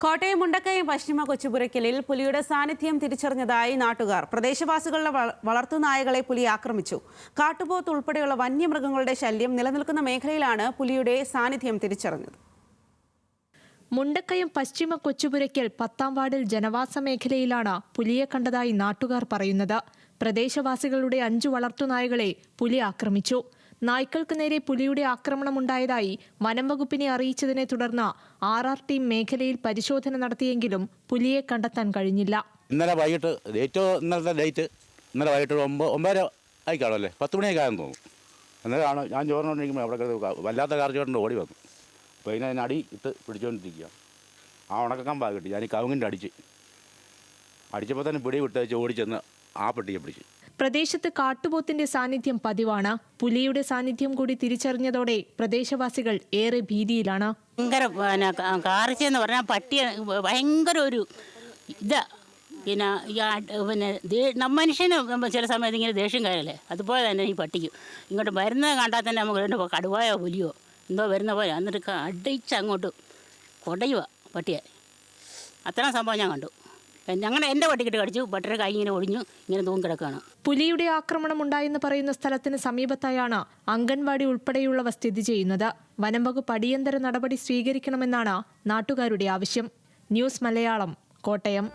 കോട്ടയം മുണ്ടക്കയം പശ്ചിമ കൊച്ചുപുരയ്ക്കലിൽ പുലിയുടെ സാന്നിധ്യം തിരിച്ചറിഞ്ഞതായി നാട്ടുകാർ. പ്രദേശവാസികളുടെ വളർത്തുനായകളെ പുലി ആക്രമിച്ചു. കാട്ടുപോത്ത് ഉൾപ്പെടെയുള്ള വന്യമൃഗങ്ങളുടെ ശല്യം നിലനിൽക്കുന്ന മേഖലയിലാണ് പുലിയുടെ സാന്നിധ്യം തിരിച്ചറിഞ്ഞത്. മുണ്ടക്കയം പശ്ചിമ കൊച്ചുപുരയ്ക്കൽ 10-ാം വാർഡിൽ ജനവാസ മേഖലയിലാണ് പുലിയെ കണ്ടതായി നാട്ടുകാർ പറയുന്നത്. പ്രദേശവാസികളുടെ 5 വളർത്തുനായകളെ പുലി ആക്രമിച്ചു. നായ്ക്കൾക്ക് നേരെ പുലിയുടെ ആക്രമണമുണ്ടായതായി വനം വകുപ്പിനെ അറിയിച്ചതിനെ തുടർന്ന് RR ടീം മേഖലയിൽ പരിശോധന നടത്തിയെങ്കിലും പുലിയെ കണ്ടെത്താൻ കഴിഞ്ഞില്ല. ഇന്നലെ വൈകിട്ട് ഇന്നലെ വൈകിട്ട് 9:30 ആയിക്കാണല്ലേ, 10 മണിയൊക്കെ ആയെന്ന് തോന്നുന്നു. എന്നാലാണ് ഞാൻ ചോറിനോണ്ടിരിക്കുമ്പോൾ അവിടെ വല്ലാത്ത കാർച്ചോറിൻ്റെ ഓടി വന്നു. അപ്പോൾ അതിനെ അടി ഇട്ട് പിടിച്ചുകൊണ്ടിരിക്കുക. ആ ഉണക്കക്കമ്പാ കിട്ടി. ഞാൻ ഈ കവുങ്ങിൻ്റെ അടിച്ചപ്പോൾ തന്നെ പിടി വിട്ടേച്ച് ഓടിച്ചെന്ന് ആ പെട്ടിയെ പിടിച്ചു. പ്രദേശത്ത് കാട്ടുപോത്തിന്റെ സാന്നിധ്യം പതിവാണ്. പുലിയുടെ സാന്നിധ്യം കൂടി തിരിച്ചറിഞ്ഞതോടെ പ്രദേശവാസികൾ ഏറെ ഭീതിയിലാണ്. ഭയങ്കര കാർച്ചെന്ന് പറഞ്ഞാൽ പട്ടിയെ ഭയങ്കര ഒരു ഇതാ. പിന്നെ മനുഷ്യന് ചില സമയത്ത് ഇങ്ങനെ ദേഷ്യം കയറല്ലേ, അതുപോലെ തന്നെ ഈ പട്ടിക്ക് ഇങ്ങോട്ട് വരുന്നത് കണ്ടാൽ തന്നെ നമുക്ക് കടുവായോ പുലിയോ എന്തോ വരുന്ന പോലെ എന്നിട്ട് അടിച്ച് അങ്ങോട്ട് കൊടയുക പട്ടിയെ. അത്രയും സംഭവം ഞാൻ കണ്ടു. എൻ്റെ പട്ടിക്കിട്ട് കടിച്ചു. പട്ടിയുടെ കൈ ഇങ്ങനെ ഒടിഞ്ഞു ഇങ്ങനെ തൂങ്ങി കിടക്കുകയാണ്. പുലിയുടെ ആക്രമണം ഉണ്ടായെന്ന് പറയുന്ന സ്ഥലത്തിന് സമീപത്തായാണ് അംഗൻവാടി ഉൾപ്പെടെയുള്ളവ സ്ഥിതി ചെയ്യുന്നത്. വനം വകുപ്പ് അടിയന്തര നടപടി സ്വീകരിക്കണമെന്നാണ് നാട്ടുകാരുടെ ആവശ്യം. ന്യൂസ് മലയാളം, കോട്ടയം.